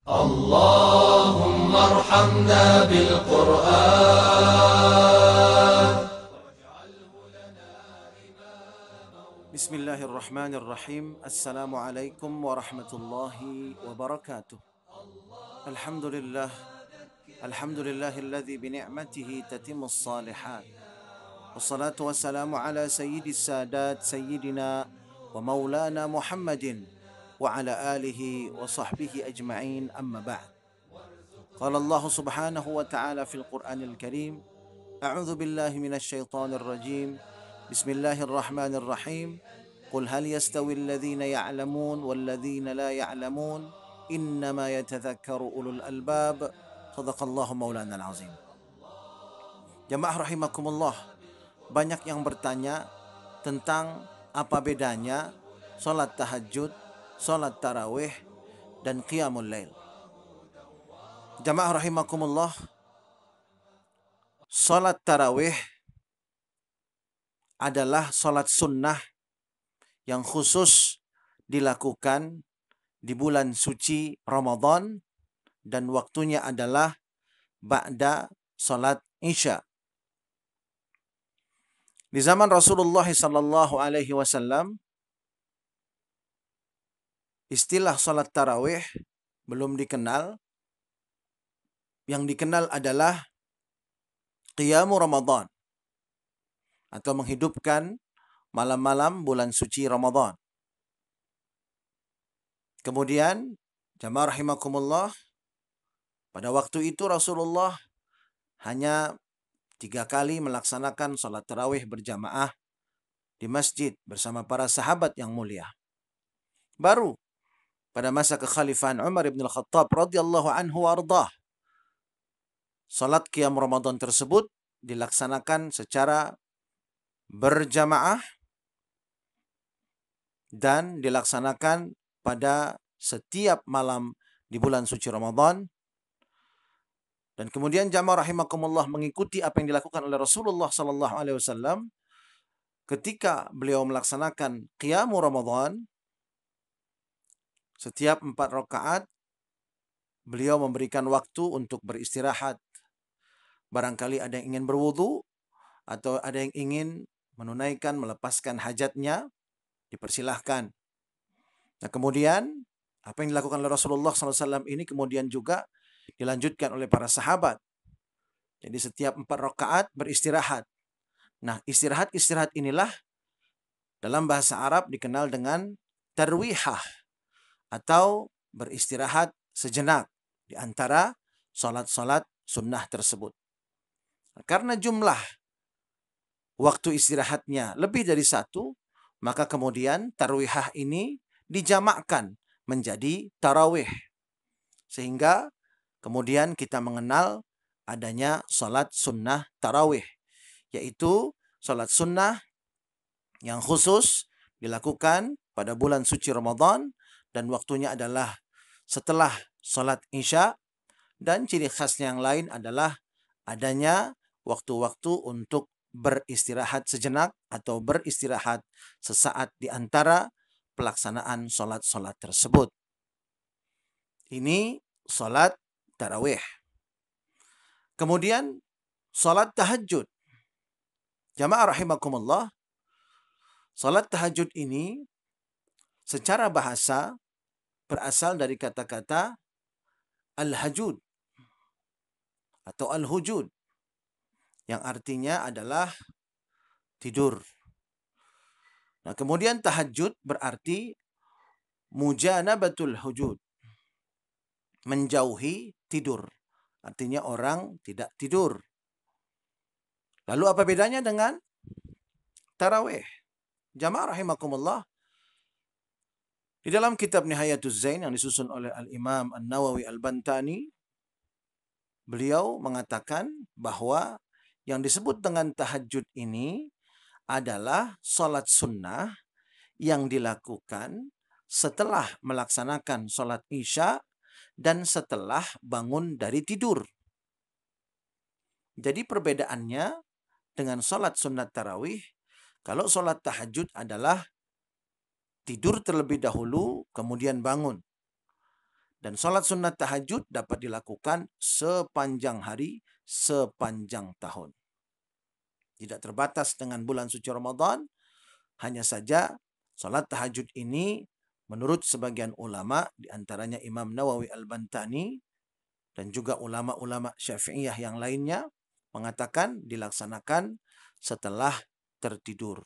اللهم ارحمنا بالقرآن. Bismillahirrahmanirrahim. Assalamualaikum warahmatullahi wabarakatuh. Alhamdulillah. Alhamdulillahilladzi bini'matihi tatimmus salihat. Wassalatu wassalamu ala sayyidis sadat sayyidina wa maulana Muhammadin wa ala alihi wa sahbihi ajma'in amma ba'd. Qala Allah subhanahu wa ta'ala fil Qur'anil Karim. A'udzu billahi minasy syaithanir rajim. Bismillahirrahmanirrahim. قل هل يستوي الذين يعلمون والذين لا يعلمون إنما يتذكر أولو الألباب صدق الله مولانا العظيم. Jamaah rahimakumullah, banyak yang bertanya tentang apa bedanya sholat tahajud, sholat tarawih, dan qiyamul lail. Jamaah rahimakumullah, sholat tarawih adalah sholat sunnah yang khusus dilakukan di bulan suci Ramadan dan waktunya adalah ba'da salat Isya. Di zaman Rasulullah sallallahu alaihi wasallam, istilah salat tarawih belum dikenal. Yang dikenal adalah qiyamu Ramadan atau menghidupkan malam-malam bulan suci Ramadan. Kemudian, jamaah rahimakumullah, pada waktu itu Rasulullah hanya 3 kali melaksanakan sholat tarawih berjamaah di masjid bersama para sahabat yang mulia. Baru pada masa kekhalifahan Umar ibn al-Khattab radhiyallahu anhu wardah, sholat qiyam Ramadan tersebut dilaksanakan secara berjamaah dan dilaksanakan pada setiap malam di bulan suci Ramadan. Dan kemudian jamaah rahimakumullah mengikuti apa yang dilakukan oleh Rasulullah sallallahu alaihi wasallam ketika beliau melaksanakan qiyamu Ramadan. Setiap 4 rakaat beliau memberikan waktu untuk beristirahat. Barangkali ada yang ingin berwudu atau ada yang ingin menunaikan, melepaskan hajatnya, dipersilahkan. Nah kemudian apa yang dilakukan oleh Rasulullah SAW ini kemudian juga dilanjutkan oleh para sahabat. Jadi setiap 4 rakaat beristirahat. Nah istirahat-istirahat inilah dalam bahasa Arab dikenal dengan tarwihah atau beristirahat sejenak di antara salat-salat sunnah tersebut. Karena jumlah waktu istirahatnya lebih dari 1, maka kemudian tarwihah ini dijamakkan menjadi tarawih. Sehingga kemudian kita mengenal adanya salat sunnah tarawih, yaitu salat sunnah yang khusus dilakukan pada bulan suci Ramadan dan waktunya adalah setelah salat Isya, dan ciri khasnya yang lain adalah adanya waktu-waktu untuk beristirahat sejenak atau beristirahat sesaat di antara pelaksanaan salat-salat tersebut. Ini salat tarawih. Kemudian salat tahajud. Jamaah rahimakumullah, salat tahajud ini secara bahasa berasal dari kata-kata al-hajud atau al-hujud yang artinya adalah tidur. Nah, kemudian tahajud berarti mujanabatul hujud, menjauhi tidur. Artinya orang tidak tidur. Lalu apa bedanya dengan tarawih? Jamaah rahimakumullah, di dalam kitab Nihayatuz Zain yang disusun oleh Al-Imam An-Nawawi Al-Bantani, beliau mengatakan bahwa yang disebut dengan tahajud ini adalah sholat sunnah yang dilakukan setelah melaksanakan sholat Isya dan setelah bangun dari tidur. Jadi perbedaannya dengan sholat sunat tarawih, kalau sholat tahajud adalah tidur terlebih dahulu kemudian bangun. Dan sholat sunat tahajud dapat dilakukan sepanjang hari, sepanjang tahun. Tidak terbatas dengan bulan suci Ramadan, hanya saja sholat tahajud ini menurut sebagian ulama, diantaranya Imam Nawawi Al-Bantani, dan juga ulama-ulama Syafi'iyah yang lainnya, mengatakan dilaksanakan setelah tertidur.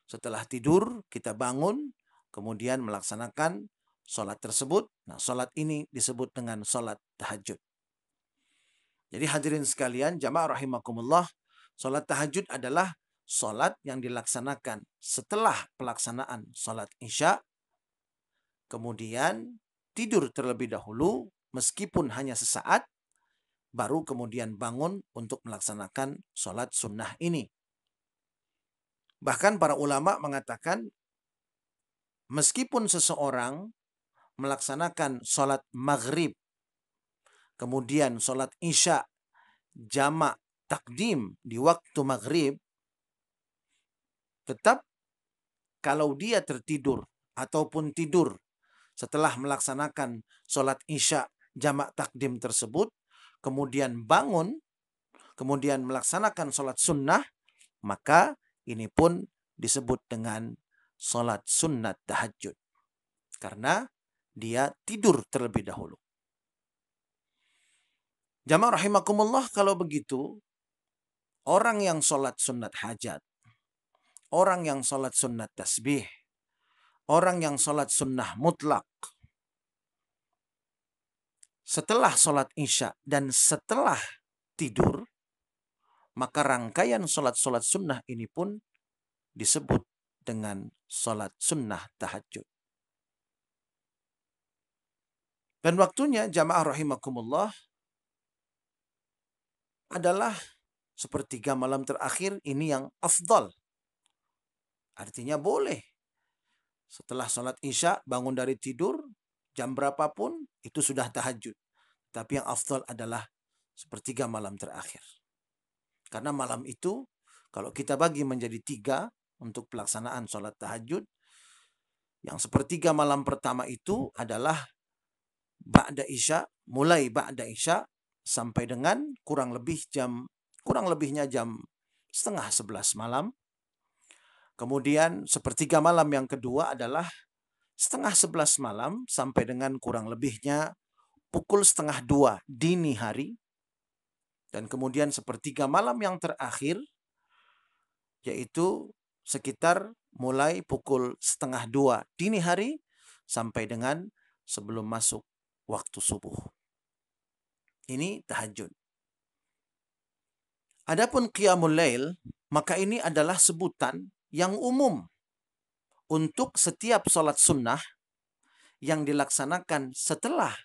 Setelah tidur, kita bangun, kemudian melaksanakan sholat tersebut. Nah, sholat ini disebut dengan sholat tahajud. Jadi hadirin sekalian, jamaah rahimakumullah, sholat tahajud adalah sholat yang dilaksanakan setelah pelaksanaan sholat isya, kemudian tidur terlebih dahulu, meskipun hanya sesaat, baru kemudian bangun untuk melaksanakan sholat sunnah ini. Bahkan para ulama mengatakan, meskipun seseorang melaksanakan sholat maghrib, kemudian sholat isya, jamak takdim di waktu maghrib, tetap kalau dia tertidur ataupun tidur setelah melaksanakan sholat isya jamak takdim tersebut, kemudian bangun, kemudian melaksanakan sholat sunnah, maka ini pun disebut dengan sholat sunnat tahajud. Karena dia tidur terlebih dahulu. Jamaah rahimakumullah, kalau begitu, orang yang sholat sunnat hajat, orang yang sholat sunnat tasbih, orang yang sholat sunnah mutlak, setelah sholat isya dan setelah tidur, maka rangkaian sholat-sholat sunnah ini pun disebut dengan sholat sunnah tahajud. Dan waktunya, jamaah rahimakumullah, adalah sepertiga malam terakhir, ini yang afdal. Artinya boleh. Setelah sholat isya, bangun dari tidur, jam berapapun, itu sudah tahajud. Tapi yang afdal adalah sepertiga malam terakhir. Karena malam itu, kalau kita bagi menjadi 3 untuk pelaksanaan sholat tahajud, yang sepertiga malam pertama itu adalah ba'da isya, mulai ba'da isya sampai dengan kurang lebihnya jam setengah 11 malam. Kemudian sepertiga malam yang kedua adalah setengah 11 malam sampai dengan kurang lebihnya pukul setengah 2 dini hari. Dan kemudian sepertiga malam yang terakhir, yaitu sekitar mulai pukul setengah 2 dini hari sampai dengan sebelum masuk waktu subuh. Ini tahajud. Adapun qiyamul lail, maka ini adalah sebutan yang umum untuk setiap sholat sunnah yang dilaksanakan setelah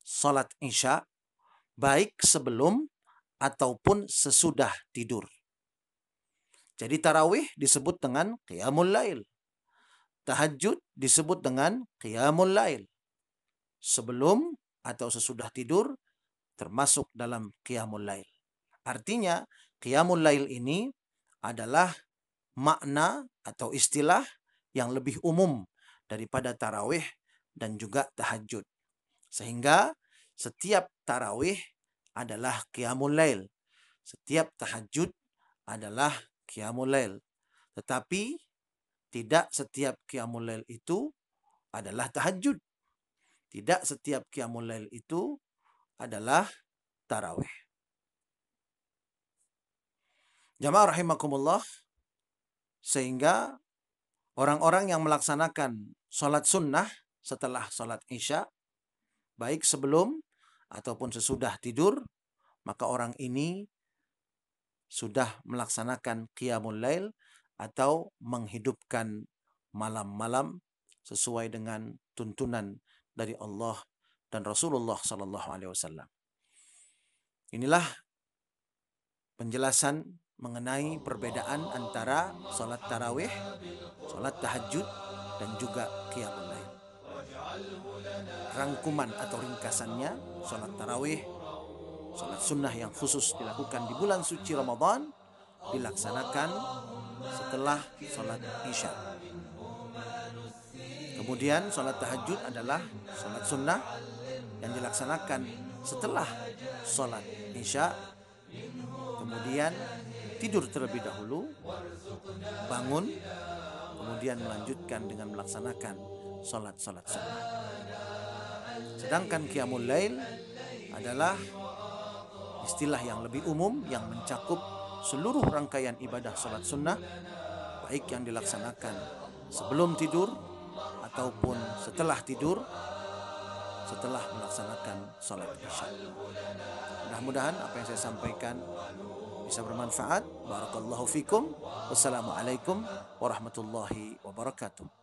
sholat isya, baik sebelum ataupun sesudah tidur. Jadi tarawih disebut dengan qiyamul lail. Tahajud disebut dengan qiyamul lail. Sebelum atau sesudah tidur termasuk dalam qiyamul lail. Artinya qiyamul lail ini adalah makna atau istilah yang lebih umum daripada tarawih dan juga tahajud. Sehingga setiap tarawih adalah qiyamul lail. Setiap tahajud adalah qiyamul lail. Tetapi tidak setiap qiyamul lail itu adalah tahajud. Tidak setiap qiyamul lail itu adalah tarawih. Jamaah rahimakumullah, sehingga orang-orang yang melaksanakan sholat sunnah setelah sholat isya, baik sebelum ataupun sesudah tidur, maka orang ini sudah melaksanakan qiyamul lail atau menghidupkan malam-malam sesuai dengan tuntunan dari Allah dan Rasulullah SAW. Inilah penjelasan mengenai perbedaan antara sholat tarawih, sholat tahajud, dan juga qiyamul lail. Rangkuman atau ringkasannya, sholat tarawih, sholat sunnah yang khusus dilakukan di bulan suci Ramadan, dilaksanakan setelah sholat isya. Kemudian sholat tahajud adalah sholat sunnah yang dilaksanakan setelah sholat isya. Kemudian tidur terlebih dahulu, bangun, kemudian melanjutkan dengan melaksanakan sholat-sholat sunnah. Sedangkan qiyamul lail adalah istilah yang lebih umum yang mencakup seluruh rangkaian ibadah sholat sunnah, baik yang dilaksanakan sebelum tidur ataupun setelah tidur, setelah melaksanakan sholat isya. Mudah-mudahan apa yang saya sampaikan bisa bermanfaat. Barakallahu fikum. Wassalamualaikum warahmatullahi wabarakatuh.